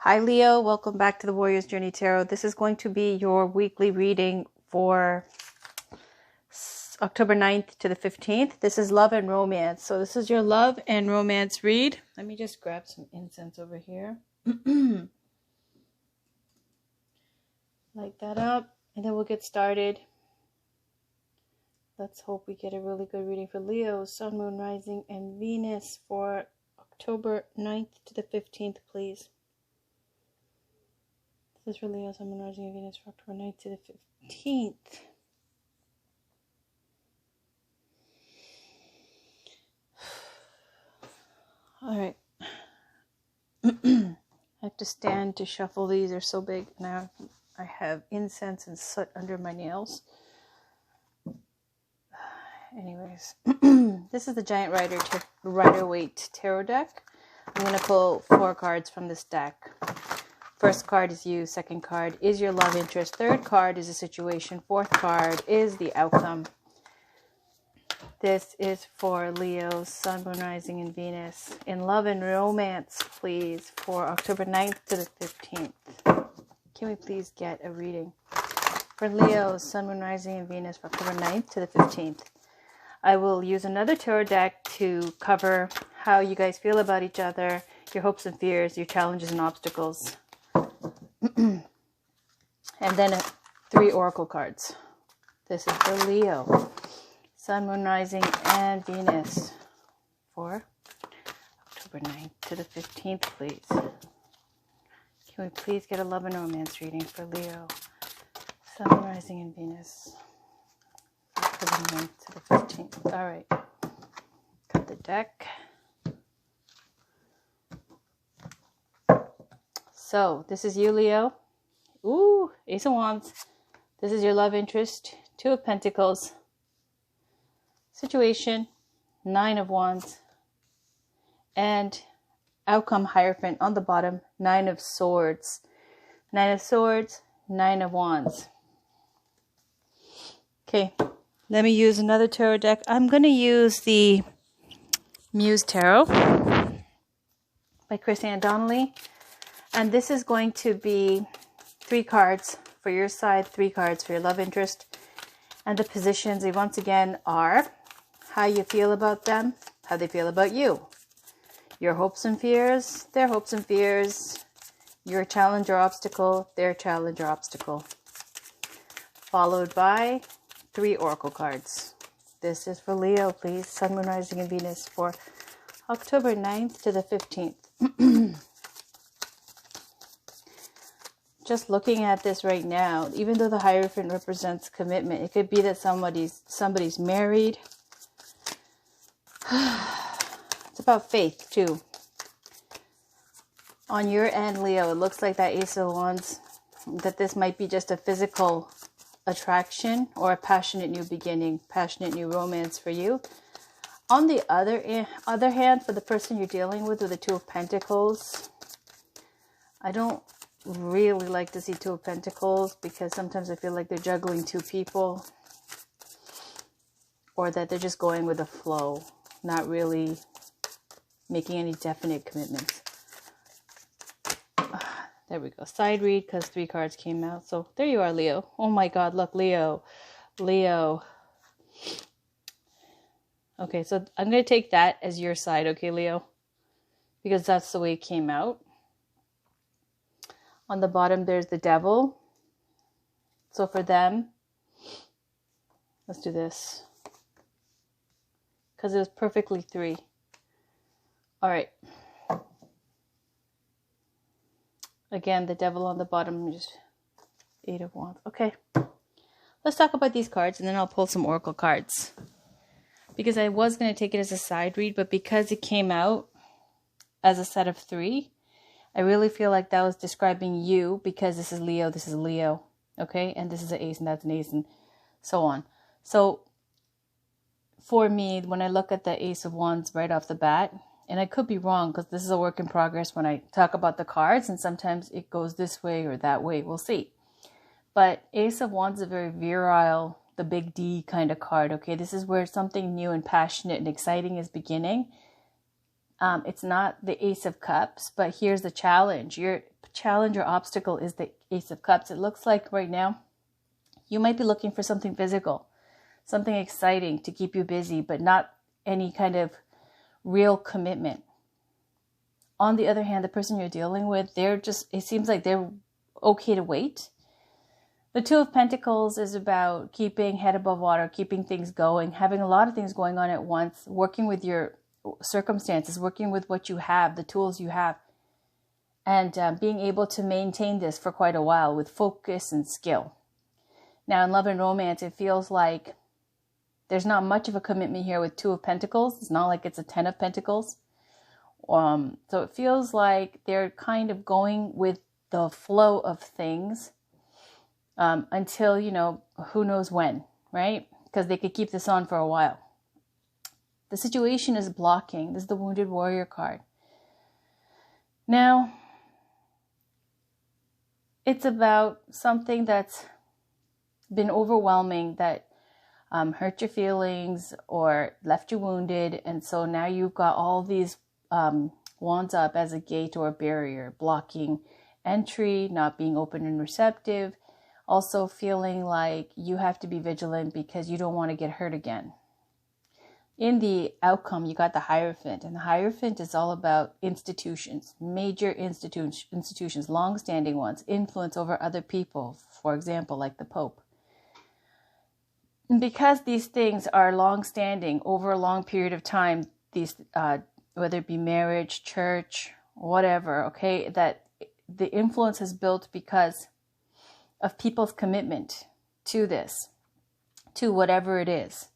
Hi Leo, welcome back to the Warrior's Journey Tarot. This is going to be your weekly reading for October 9th to the 15th. This is love and romance. So this is your love and romance read. Let me just grab some incense over here. Light that up and then we'll get started. Let's hope we get a really good reading for Leo, Sun, Moon, Rising, and Venus for October 9th to the 15th, please. This is for Leo, Sun, Moon, Rising, and Venus for October 9th to the 15th. All right. I have to stand to shuffle these. They're so big. Now I have incense and soot under my nails. Anyways, this is the Giant Rider-Waite Tarot deck. I'm going to pull 4 cards from this deck. First card is you. Second card is your love interest. Third card is a situation. Fourth card is the outcome. This is for Leo's Sun, Moon, Rising, and Venus in love and romance, please, for October 9th to the 15th. Can we please get a reading for Leo's Sun, Moon, Rising, and Venus for October 9th to the 15th? I will use another tarot deck to cover how you guys feel about each other, your hopes and fears, your challenges and obstacles. And then 3 oracle cards. This is for Leo, Sun, Moon, Rising, and Venus for October 9th to the 15th, please. Can we please get a love and romance reading for Leo, Sun, Moon, Rising, and Venus for October 9th to the 15th? All right. Cut the deck. So, this is you, Leo. Ooh, Ace of Wands. This is your love interest. 2 of Pentacles. Situation. 9 of Wands. And outcome Hierophant on the bottom. 9 of Swords. 9 of Swords. 9 of Wands. Okay, let me use another tarot deck. I'm going to use the Muse Tarot by Chrisanne Donnelly. And this is going to be 3 cards for your side, 3 cards for your love interest. And the positions, they once again are how you feel about them, how they feel about you. Your hopes and fears, their hopes and fears. Your challenge or obstacle, their challenge or obstacle. Followed by 3 oracle cards. This is for Leo, please. Sun, Moon, Rising, and Venus for October 9th to the 15th. Just looking at this right now, even though the Hierophant represents commitment, it could be that somebody's married. It's about faith too. On your end, Leo, it looks like that Ace of Wands, that this might be just a physical attraction or a passionate new beginning, passionate new romance for you. On the other hand, for the person you're dealing with the 2 of Pentacles, I don't really like to see 2 of Pentacles because sometimes I feel like they're juggling 2 people, or that they're just going with the flow, not really making any definite commitments. There we go. Side read because 3 cards came out. So there you are, Leo. Oh my God, look, Leo. Okay, so I'm going to take that as your side, okay, Leo? Because that's the way it came out. On the bottom, there's the Devil. So for them, let's do this. Because it was perfectly 3. All right. Again, the Devil on the bottom, just 8 of Wands. Okay. Let's talk about these cards, and then I'll pull some oracle cards. Because I was going to take it as a side read, but because it came out as a set of 3, I really feel like that was describing you, because this is Leo, okay? And this is an ace, and that's an ace, and so on. So, for me, when I look at the Ace of Wands right off the bat, and I could be wrong, because this is a work in progress when I talk about the cards, and sometimes it goes this way or that way, we'll see. But Ace of Wands is a very virile, the big D kind of card, okay? This is where something new and passionate and exciting is beginning. It's not the Ace of Cups, but here's the challenge. Your challenge or obstacle is the Ace of Cups. It looks like right now you might be looking for something physical, something exciting to keep you busy, but not any kind of real commitment. On the other hand, the person you're dealing with, it seems like they're okay to wait. The Two of Pentacles is about keeping head above water, keeping things going, having a lot of things going on at once, working with your circumstances, working with what you have, the tools you have, and being able to maintain this for quite a while with focus and skill. Now, in love and romance, it feels like there's not much of a commitment here with Two of Pentacles. It's not like it's a Ten of Pentacles. So it feels like they're kind of going with the flow of things until, who knows when, right? Because they could keep this on for a while. The situation is blocking. This is the Wounded Warrior card. Now, it's about something that's been overwhelming, that hurt your feelings or left you wounded. And so now you've got all these wands up as a gate or a barrier, blocking entry, not being open and receptive. Also feeling like you have to be vigilant because you don't want to get hurt again. In the outcome, you got the Hierophant, and the Hierophant is all about institutions, major institutions, long-standing ones, influence over other people, for example, like the Pope. And because these things are long-standing over a long period of time, these whether it be marriage, church, whatever, okay, that the influence is built because of people's commitment to this, to whatever it is.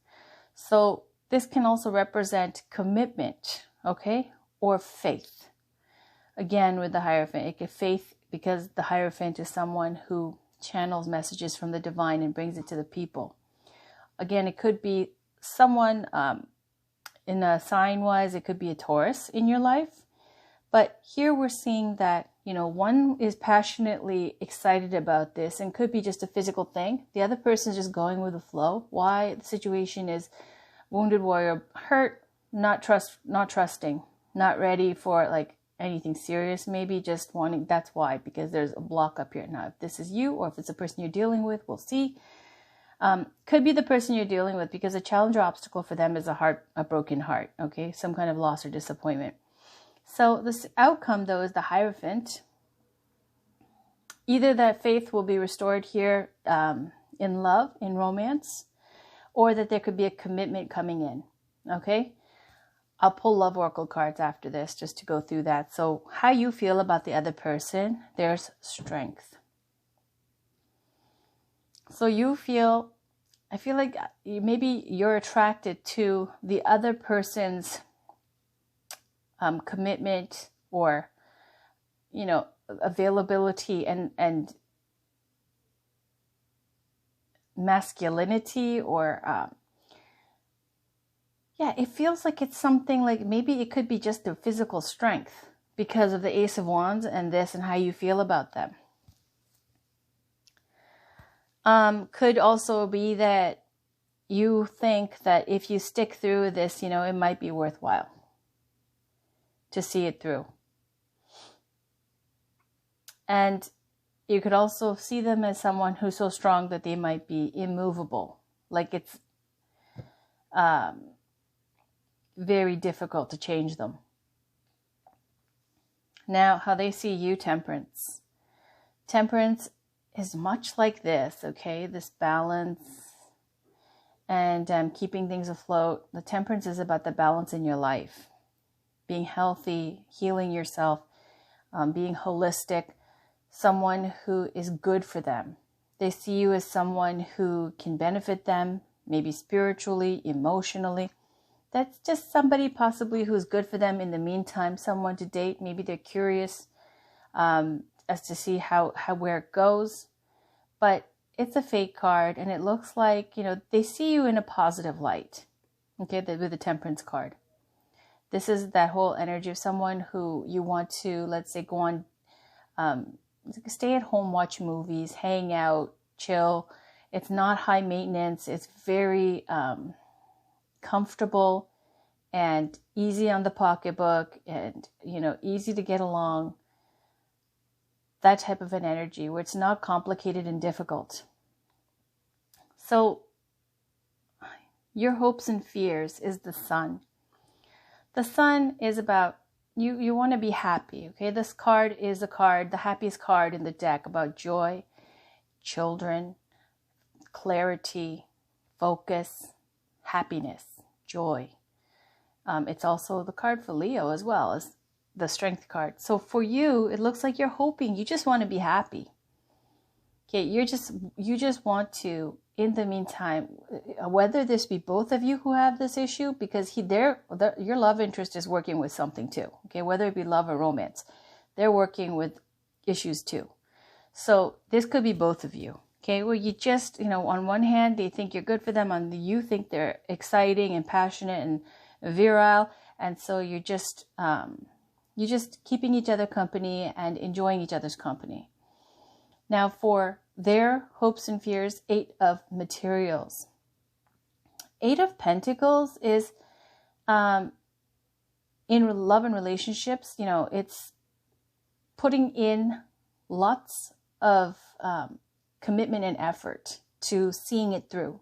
So this can also represent commitment, okay, or faith. Again, with the Hierophant, it could faith, because the Hierophant is someone who channels messages from the divine and brings it to the people. Again, it could be someone in a sign-wise, it could be a Taurus in your life. But here we're seeing that, one is passionately excited about this and could be just a physical thing. The other person is just going with the flow. Why? The situation is Wounded Warrior, hurt, not trusting, not ready for like anything serious, maybe just wanting, that's why, because there's a block up here. Now, if this is you or if it's a person you're dealing with, we'll see. Could be the person you're dealing with, because a challenge or obstacle for them is a broken heart, okay? Some kind of loss or disappointment. So this outcome, though, is the Hierophant. Either that faith will be restored here in love, in romance, or that there could be a commitment coming in, okay? I'll pull love oracle cards after this just to go through that. So how you feel about the other person, there's strength. So I feel like maybe you're attracted to the other person's commitment or, availability and masculinity, or it feels like it's something like maybe it could be just their physical strength because of the Ace of Wands and this and how you feel about them. Could also be that you think that if you stick through this, it might be worthwhile to see it through. And you could also see them as someone who's so strong that they might be immovable. Like it's very difficult to change them. Now, how they see you, Temperance. Temperance is much like this, okay? This balance and keeping things afloat. The Temperance is about the balance in your life. Being healthy, healing yourself, being holistic, someone who is good for them. They see you as someone who can benefit them, maybe spiritually, emotionally. That's just somebody possibly who's good for them in the meantime, someone to date. Maybe they're curious as to see where it goes. But it's a fate card, and it looks like, they see you in a positive light, okay, with the Temperance card. This is that whole energy of someone who you want to, let's say, go on, stay at home, watch movies, hang out, chill. It's not high maintenance. It's very comfortable. and easy on the pocketbook and, easy to get along. That type of an energy where it's not complicated and difficult. So your hopes and fears is the sun. The sun is about you want to be happy, okay? This card is the happiest card in the deck, about joy, children, clarity, focus, happiness, joy. It's also the card for Leo as well as the strength card. So for you, it looks like you're hoping, you just want to be happy. Okay, you just want to, in the meantime, whether this be both of you who have this issue, because your love interest is working with something too. Okay, whether it be love or romance, they're working with issues too. So this could be both of you. Okay, well, you just, on one hand, they think you're good for them, you think they're exciting and passionate and virile, and so you're just keeping each other company and enjoying each other's company. Now for their hopes and fears, 8 of Materials. 8 of Pentacles is in love and relationships, it's putting in lots of commitment and effort to seeing it through.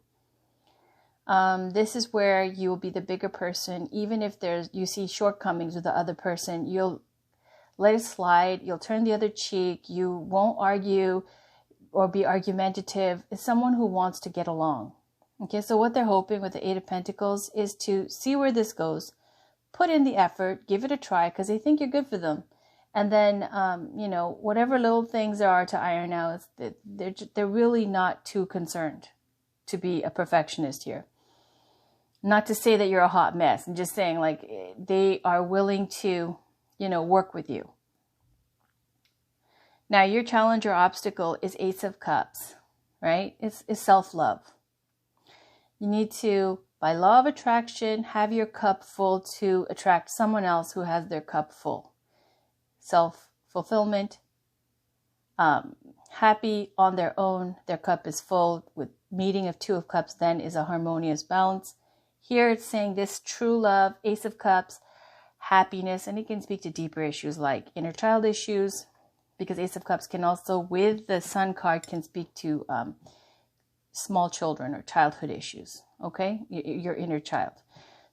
This is where you will be the bigger person. Even if you see shortcomings with the other person, you'll let it slide. You'll turn the other cheek. You won't argue or be argumentative. It's someone who wants to get along. Okay, so what they're hoping with the 8 of Pentacles is to see where this goes, put in the effort, give it a try, because they think you're good for them. And then, whatever little things there are to iron out, they're really not too concerned to be a perfectionist here. Not to say that you're a hot mess. I'm just saying, like, they are willing to, work with you. Now, your challenge or obstacle is Ace of Cups, right? It's self-love. You need to, by law of attraction, have your cup full to attract someone else who has their cup full. Self-fulfillment, happy on their own, their cup is full. With meeting of 2 of Cups then is a harmonious balance. Here it's saying this true love, Ace of Cups, happiness, and it can speak to deeper issues like inner child issues, because Ace of Cups can also, with the Sun card, can speak to small children or childhood issues, okay? Your inner child.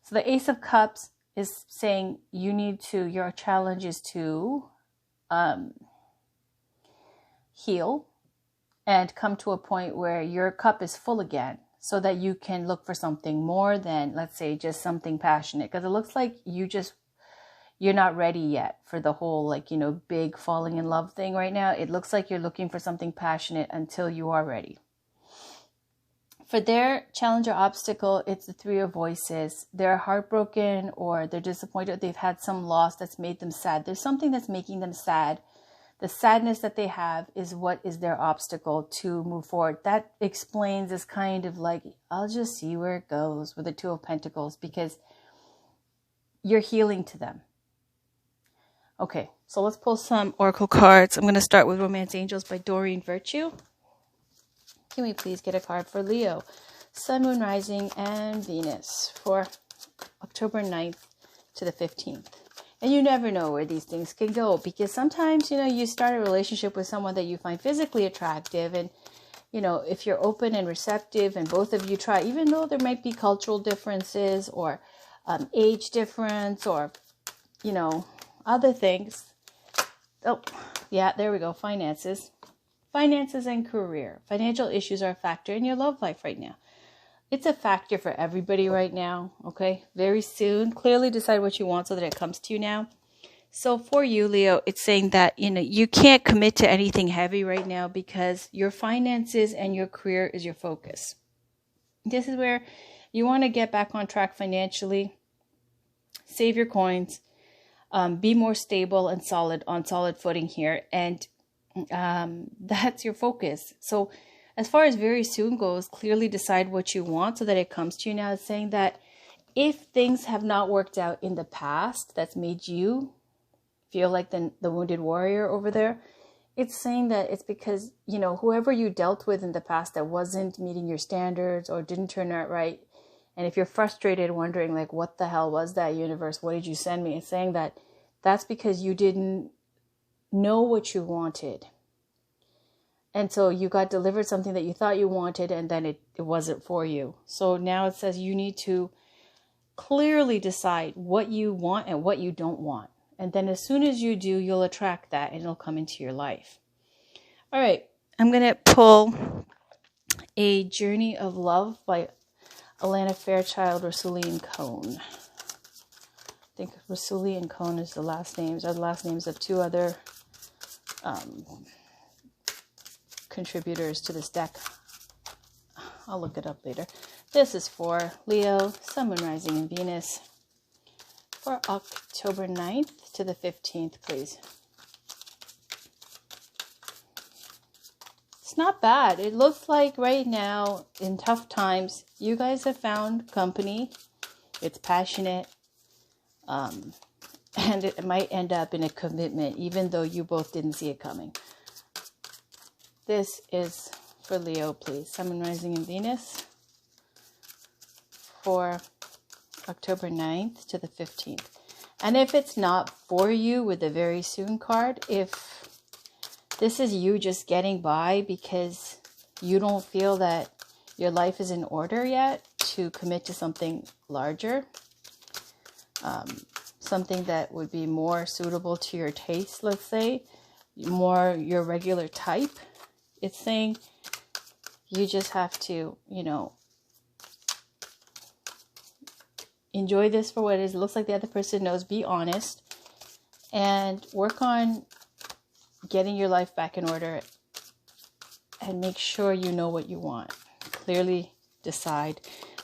So the Ace of Cups is saying your challenge is to heal and come to a point where your cup is full again, so that you can look for something more than, let's say, just something passionate. Because it looks like you're not ready yet for the whole, big falling in love thing right now. It looks like you're looking for something passionate until you are ready. For their challenge or obstacle, it's the 3 of Voices. They're heartbroken or they're disappointed. They've had some loss that's made them sad. There's something that's making them sad. The sadness that they have is what is their obstacle to move forward. That explains this kind of I'll just see where it goes with the 2 of Pentacles, because you're healing to them. Okay, so let's pull some oracle cards. I'm going to start with Romance Angels by Doreen Virtue. Can we please get a card for Leo, Sun, Moon, Rising, and Venus for October 9th to the 15th? And you never know where these things can go, because sometimes, you start a relationship with someone that you find physically attractive, and, if you're open and receptive and both of you try, even though there might be cultural differences or age difference or, other things. Oh, yeah, there we go. Finances and career. Financial issues are a factor in your love life right now. It's a factor for everybody right now, okay? Very soon. Clearly decide what you want so that it comes to you now. So for you, Leo, it's saying that, you can't commit to anything heavy right now because your finances and your career is your focus. This is where you want to get back on track financially, save your coins, be more stable and on solid footing here. And that's your focus. So as far as very soon goes, clearly decide what you want so that it comes to you now. It's saying that if things have not worked out in the past, that's made you feel like the wounded warrior over there, it's saying that it's because, whoever you dealt with in the past that wasn't meeting your standards or didn't turn out right, And if you're frustrated, wondering like, what the hell was that, universe? What did you send me? It's saying that that's because you didn't know what you wanted. And so you got delivered something that you thought you wanted, and then it wasn't for you. So now it says you need to clearly decide what you want and what you don't want. And then as soon as you do, you'll attract that and it'll come into your life. All right. I'm going to pull A Journey of Love by Alana Fairchild, Rasuli and Cone. I think Rasuli and Cone is the last names, are the last names of two other contributors to this deck. I'll look it up later. This is for Leo, Sun, Moon, Rising, and Venus for October 9th to the 15th, please. It's not bad. It looks like right now, in tough times, you guys have found company. It's passionate. And it might end up in a commitment, even though you both didn't see it coming. This is for Leo, please. Sun, Moon, Rising, and Venus for October 9th to the 15th. And if it's not for you with the very soon card, if this is you just getting by because you don't feel that your life is in order yet to commit to something larger, something that would be more suitable to your taste, let's say, more your regular type, it's saying you just have to, enjoy this for what it is. It looks like the other person knows. Be honest and work on getting your life back in order and make sure you know what you want. Clearly decide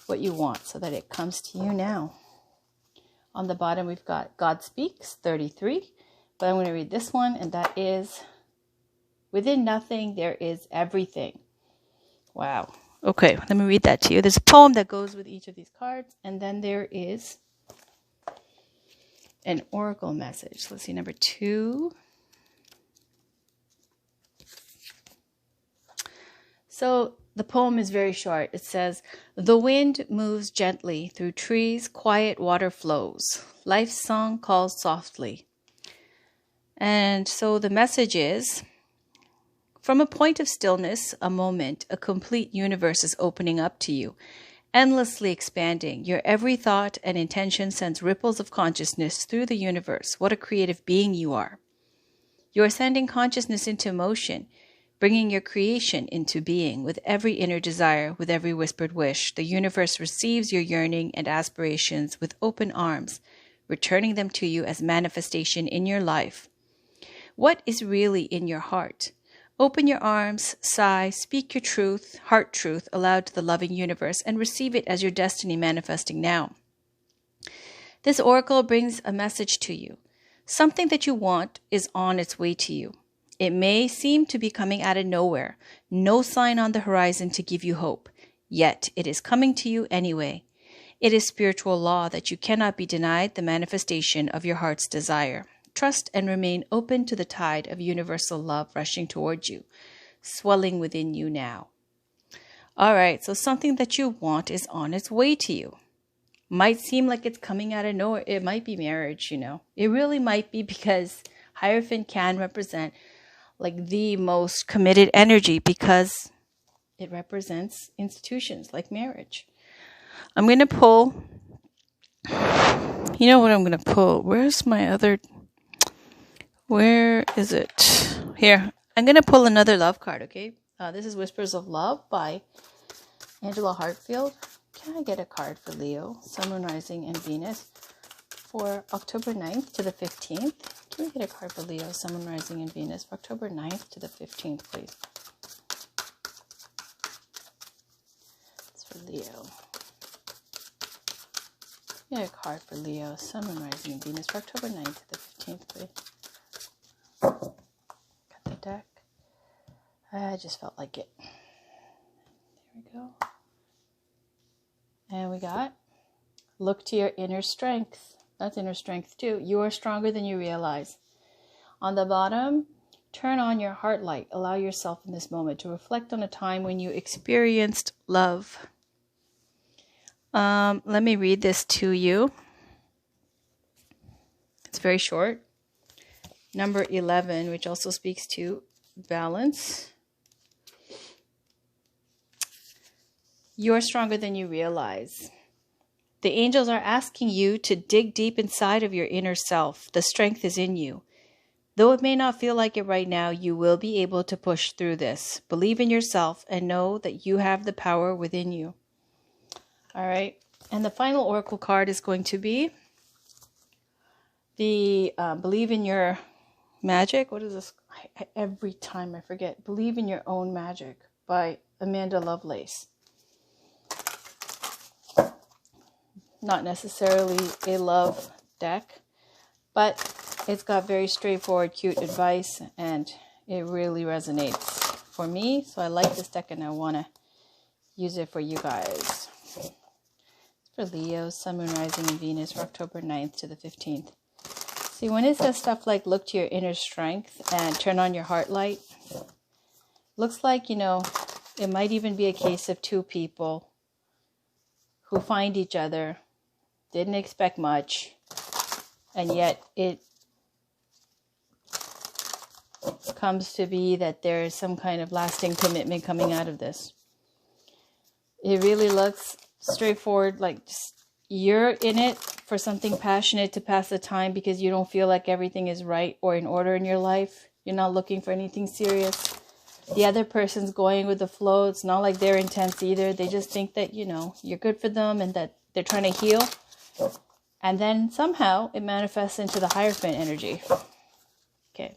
what you want so that it comes to you now. On the bottom, we've got God Speaks 33, but I'm going to read this one, and that is, within nothing, there is everything. Wow. Okay, let me read that to you. There's a poem that goes with each of these cards, and then there is an oracle message. Let's see, number 2. So the poem is very short. It says, the wind moves gently through trees, quiet water flows. Life's song calls softly. And so the message is, from a point of stillness, a moment, a complete universe is opening up to you, endlessly expanding. Your every thought and intention sends ripples of consciousness through the universe. What a creative being you are. You are sending consciousness into motion, bringing your creation into being. With every inner desire, with every whispered wish, the universe receives your yearning and aspirations with open arms, returning them to you as manifestation in your life. What is really in your heart? Open your arms, sigh, speak your truth, heart truth, aloud to the loving universe, and receive it as your destiny manifesting now. This oracle brings a message to you. Something that you want is on its way to you. It may seem to be coming out of nowhere, no sign on the horizon to give you hope, yet it is coming to you anyway. It is spiritual law that you cannot be denied the manifestation of your heart's desire. Trust and remain open to the tide of universal love rushing towards you, swelling within you now. All right, so something that you want is on its way to you. Might seem like it's coming out of nowhere. It might be marriage, It really might be, because Hierophant can represent like the most committed energy, because it represents institutions like marriage. I'm going to pull, you know what I'm going to pull? Where's my other... Where is it? Here. I'm going to pull another love card, okay? This is Whispers of Love by Angela Hartfield. Can I get a card for Leo, Sun, Moon, Rising, and Venus for October 9th to the 15th? Can we get a card for Leo, Sun, Moon, Rising, and Venus for October 9th to the 15th, please? It's for Leo. Get a card for Leo, Sun, Moon, Rising, and Venus for October 9th to the 15th, please. Got the deck. I just felt like it. There we go. And we got, look to your inner strength. That's inner strength too. You are stronger than you realize. On the bottom, turn on your heart light. Allow yourself in this moment to reflect on a time when you experienced love. Let me read this to you. It's very short. Number 11, which also speaks to balance. You're stronger than you realize. The angels are asking you to dig deep inside of your inner self. The strength is in you. Though it may not feel like it right now, you will be able to push through this. Believe in yourself and know that you have the power within you. All right. And the final oracle card is going to be the Believe in Your Magic. What is this? Every time I forget. Believe in Your Own Magic by Amanda Lovelace. Not necessarily a love deck, but it's got very straightforward, cute advice, and it really resonates for me. So I like this deck and I want to use it for you guys. It's for Leo, Sun, Moon, Rising, and Venus for October 9th to the 15th. See, when it says stuff like look to your inner strength and turn on your heart light, looks like, you know, it might even be a case of two people who find each other, didn't expect much, and yet it comes to be that there is some kind of lasting commitment coming out of this. It really looks straightforward, like just, you're in it for something passionate to pass the time because you don't feel like everything is right or in order in your life. You're not looking for anything serious. The other person's going with the flow. It's not like they're intense either. They just think that, you know, you're good for them and that they're trying to heal. And then somehow it manifests into the Hierophant energy. Okay.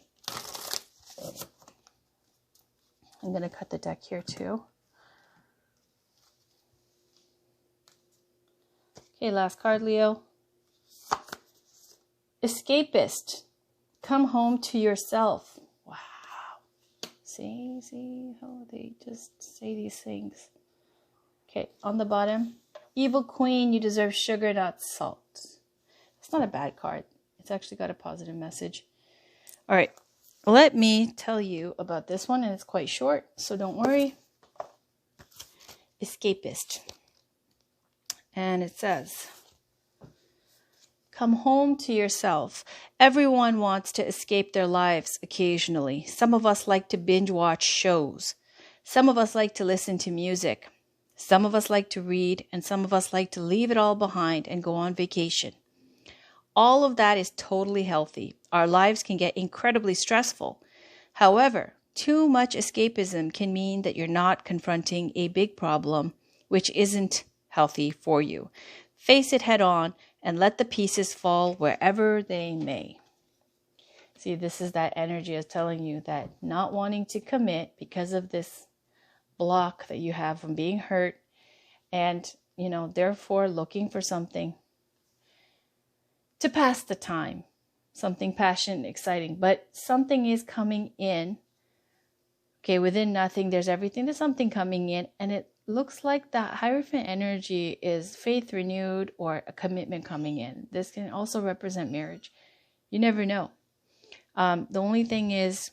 I'm going to cut the deck here too. Okay, last card, Leo. Escapist. Come home to yourself. Wow. See how they just say these things. Okay, on the bottom. Evil Queen, you deserve sugar, not salt. It's not a bad card. It's actually got a positive message. All right, let me tell you about this one, and it's quite short, so don't worry. Escapist. And it says, come home to yourself. Everyone wants to escape their lives occasionally. Some of us like to binge watch shows. Some of us like to listen to music. Some of us like to read, and some of us like to leave it all behind and go on vacation. All of that is totally healthy. Our lives can get incredibly stressful. However, too much escapism can mean that you're not confronting a big problem, which isn't healthy for you. Face it head on and let the pieces fall wherever they may. See, this is that energy is telling you that not wanting to commit because of this block that you have from being hurt, and, you know, therefore looking for something to pass the time, something passionate, exciting, but something is coming in. Okay, within nothing, there's everything. There's something coming in, and it looks like that Hierophant energy is faith renewed or a commitment coming in. This can also represent marriage. You never know. The only thing is,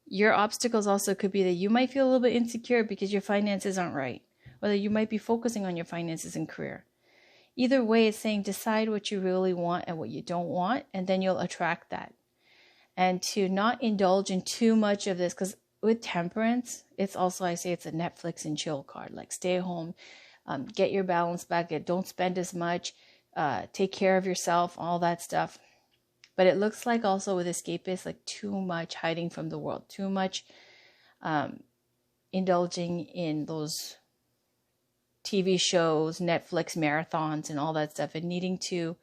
your obstacles also could be that you might feel a little bit insecure because your finances aren't right, or that you might be focusing on your finances and career. Either way, it's saying decide what you really want and what you don't want, and then you'll attract that. And to not indulge in too much of this, because with Temperance, it's also, I say it's a Netflix and chill card. Like stay home, get your balance back, don't spend as much, take care of yourself, all that stuff. But it looks like also with Escapists, like too much hiding from the world, too much indulging in those TV shows, Netflix marathons, and all that stuff, and needing to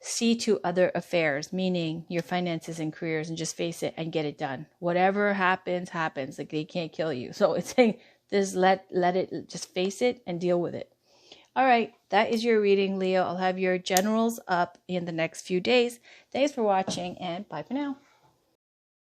see to other affairs, meaning your finances and careers, and just face it and get it done. Whatever happens, happens. Like they can't kill you. So it's saying just let it, just face it and deal with it. All right, that is your reading, Leo. I'll have your generals up in the next few days. Thanks for watching, and bye for now.